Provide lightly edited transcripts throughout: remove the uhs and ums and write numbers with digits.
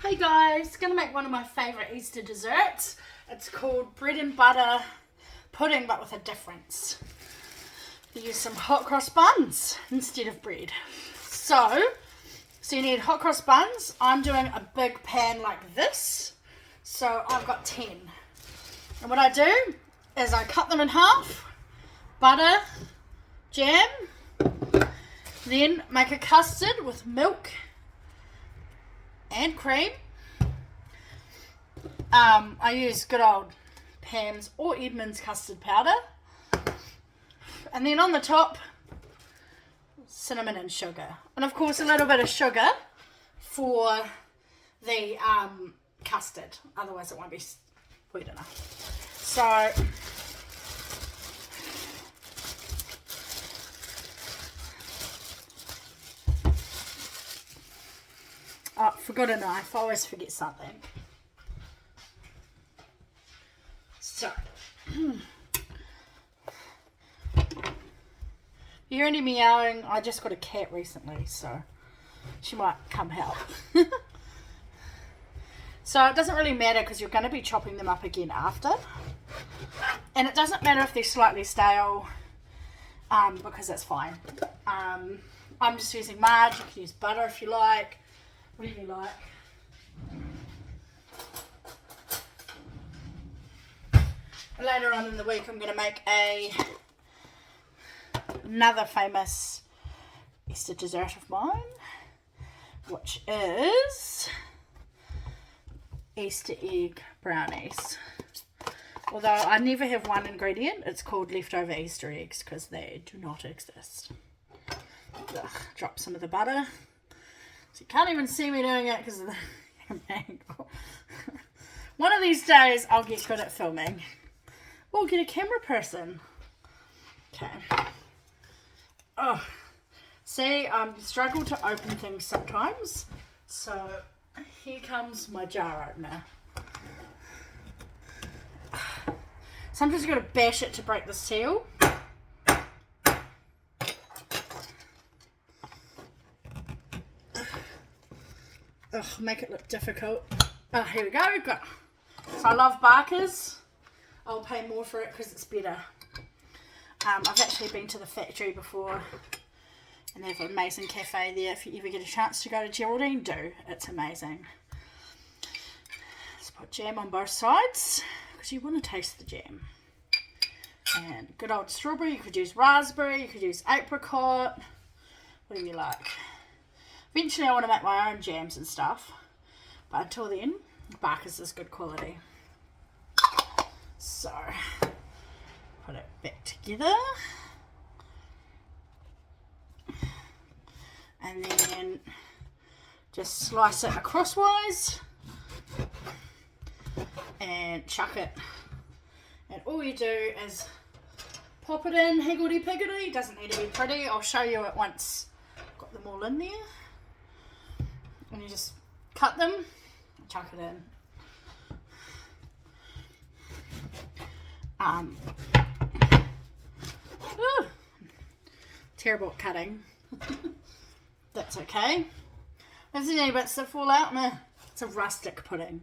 Hey guys, gonna make one of my favourite Easter desserts. It's called bread and butter pudding, but with a difference. You use some hot cross buns instead of bread. So you need hot cross buns. I'm doing a big pan like this, so I've got 10. And what I do is I cut them in half, butter, jam, then make a custard with milk and cream. I use good old Pam's or Edmund's custard powder, and then on the top cinnamon and sugar, and of course a little bit of sugar for the custard, otherwise it won't be sweet enough. So forgot a knife. I always forget something. So, you hear any meowing? I just got a cat recently, so she might come help. So it doesn't really matter because you're going to be chopping them up again after. And it doesn't matter if they're slightly stale, because that's fine. I'm just using marg. You can use butter if you like. Whatever you like. Later on in the week I'm going to make another famous Easter dessert of mine, which is Easter egg brownies. Although I never have one ingredient, it's called leftover Easter eggs because they do not exist. Ugh, drop some of the butter. So you can't even see me doing it because of the angle. One of these days I'll get good at filming. Or get a camera person. Okay. Oh, see, I struggle to open things sometimes. So here comes my jar opener. Sometimes you've got to bash it to break the seal. Ugh, make it look difficult. Oh, here we go. So I love Barker's. I'll pay more for it because it's better. I've actually been to the factory before and they have an amazing cafe there. If you ever get a chance to go to Geraldine, do. It's amazing. Let's put jam on both sides because you want to taste the jam. And good old strawberry. You could use raspberry, you could use apricot, whatever you like. Eventually I want to make my own jams and stuff, but until then, Barker's is good quality. So, put it back together. And then just slice it acrosswise and chuck it. And all you do is pop it in higgledy-piggledy. Doesn't need to be pretty. I'll show you it once I've got them all in there. And you just cut them and chuck it in. Terrible at cutting. That's okay. If there's any bits that fall out, it's a rustic pudding.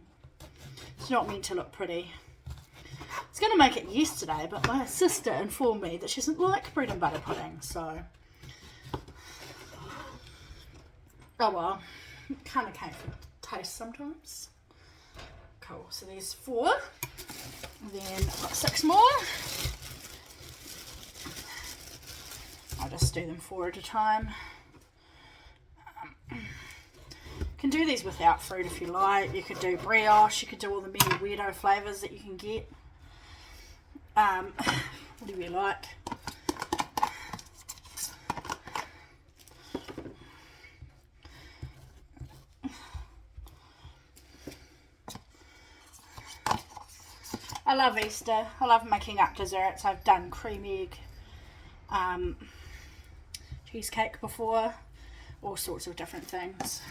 It's not meant to look pretty. I was going to make it yesterday, but my sister informed me that she doesn't like bread and butter pudding, so oh well. It kind of came from taste sometimes. Cool, so there's 4. And then I've got 6 more. I'll just do them 4 at a time. You can do these without fruit if you like. You could do brioche, you could do all the many weirdo flavours that you can get. Whatever you like. I love Easter. I love making up desserts. I've done cream egg cheesecake before. All sorts of different things.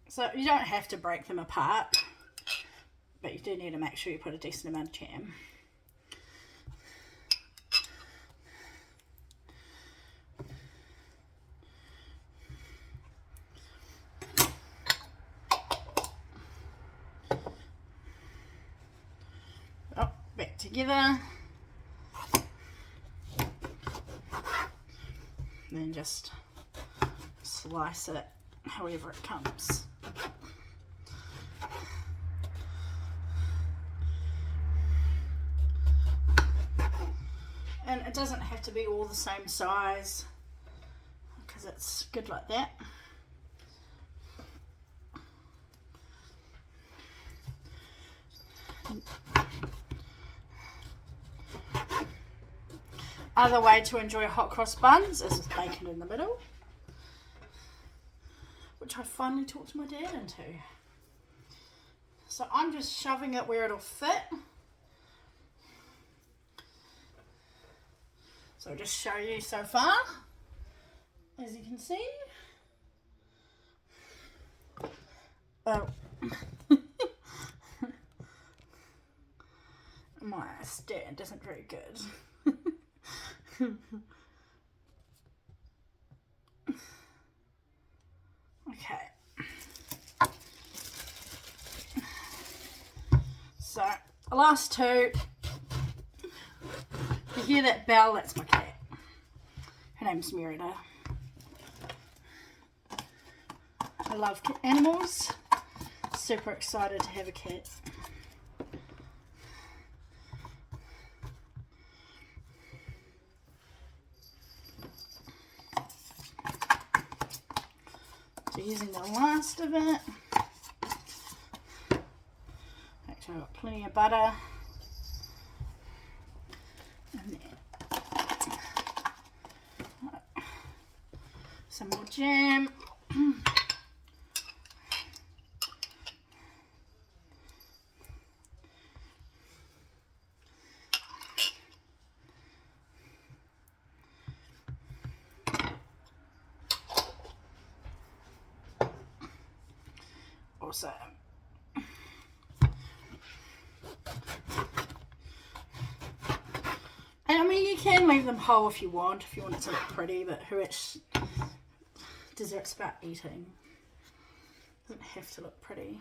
So you don't have to break them apart, but you do need to make sure you put a decent amount of jam. together. And then just slice it however it comes. And it doesn't have to be all the same size because it's good like that. Other way to enjoy hot cross buns is with bacon in the middle, which I finally talked my dad into. So I'm just shoving it where it'll fit. So I'll just show you so far, as you can see. Oh. My stand isn't very good. Okay. So, the last two. You hear that bell? That's my cat. Her name's Merida. I love animals. Super excited to have a cat. So using the last of it. Make sure I've got plenty of butter. And then some more jam. Also, and I mean, you can leave them whole if you want it to look pretty, but who actually dessert's about eating. Doesn't have to look pretty.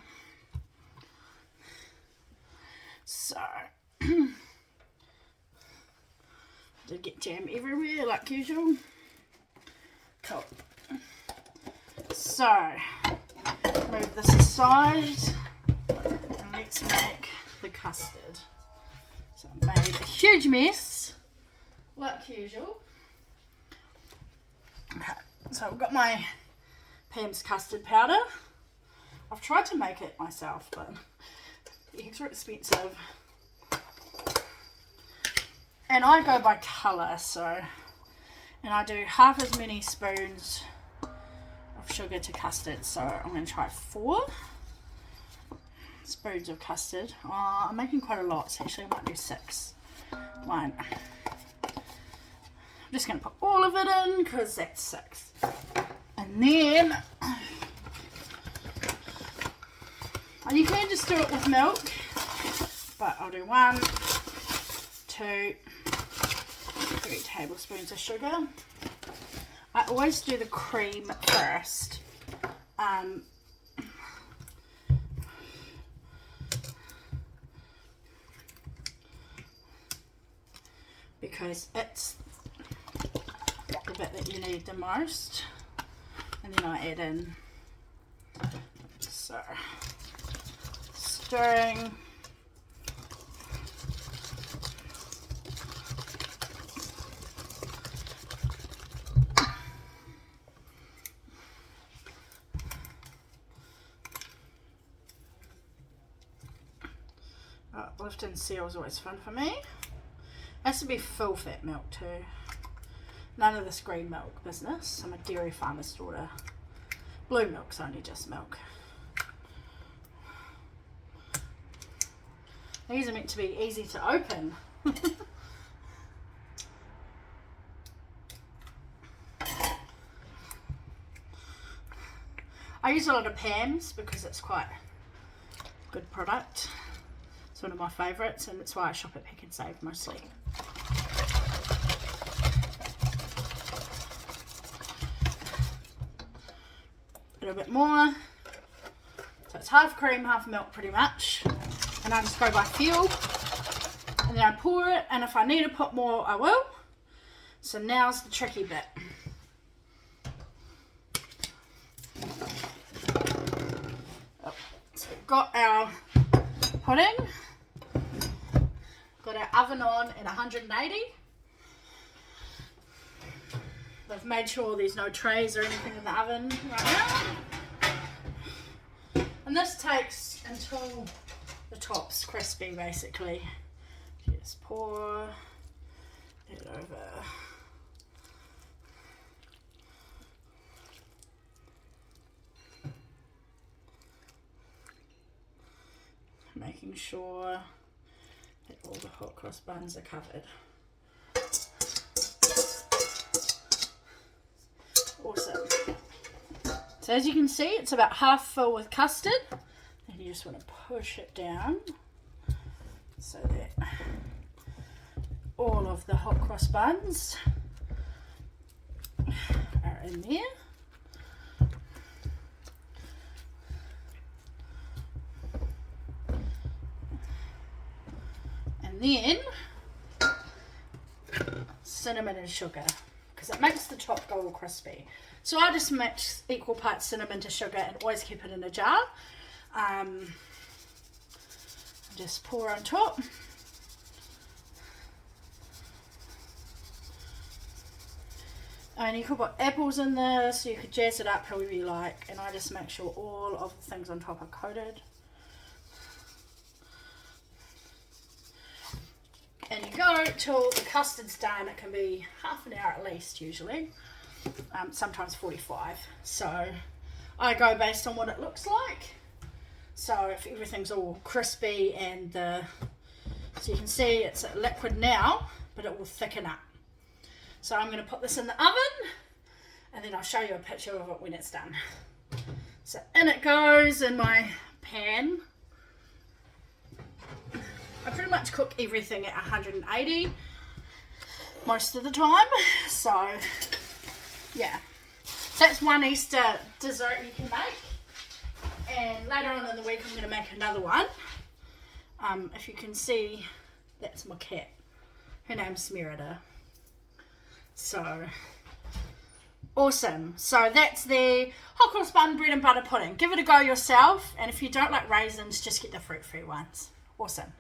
So did get jam everywhere like usual. Cool. So move this aside and let's make the custard. So I made a huge mess like usual. Okay, so I've got my Pam's custard powder. I've tried to make it myself, but the eggs are expensive. And I go by colour, and I do half as many spoons of sugar to custard, so I'm going to try 4 spoons of custard. I'm making quite a lot, so actually I might do 6. 1. I'm just going to put all of it in because that's 6. And then you can just do it with milk, but I'll do 1, 2, 3 tablespoons of sugar. I always do the cream first. Because it's the bit that you need the most. And then I add in, so stirring. Lifting seal is always fun for me. It has to be full fat milk too. None of this green milk business. I'm a dairy farmer's daughter. Blue milk's only just milk. These are meant to be easy to open. I use a lot of Pam's because it's quite a good product. It's one of my favourites, and that's why I shop at Pick and Save mostly. A little bit more. So it's half cream, half milk pretty much. And I just go by feel. And then I pour it, and if I need to put more, I will. So now's the tricky bit. So we've got our pudding, got our oven on at 180. I've made sure there's no trays or anything in the oven right now. And this takes until the top's crispy, basically. Just pour it over. Making sure that all the hot cross buns are covered. Awesome. So as you can see, it's about half full with custard, and you just want to push it down so that all of the hot cross buns are in there. And then cinnamon and sugar, because it makes the top go all crispy. So I just mix equal parts cinnamon to sugar and always keep it in a jar. Just pour on top. And you could put apples in this, you could jazz it up however you like, and I just make sure all of the things on top are coated. And you go till the custard's done. It can be half an hour at least usually, sometimes 45. So I go based on what it looks like. So if everything's all crispy and so you can see it's a liquid now, but it will thicken up. So I'm going to put this in the oven, and then I'll show you a picture of it when it's done. So in it goes in my pan. I pretty much cook everything at 180 most of the time. So yeah, that's one Easter dessert you can make. And later on in the week I'm going to make another one. If you can see, that's my cat. Her name's Merida. So awesome. So that's the hot cross bun bread and butter pudding. Give it a go yourself, and if you don't like raisins, just get the fruit-free ones. Awesome.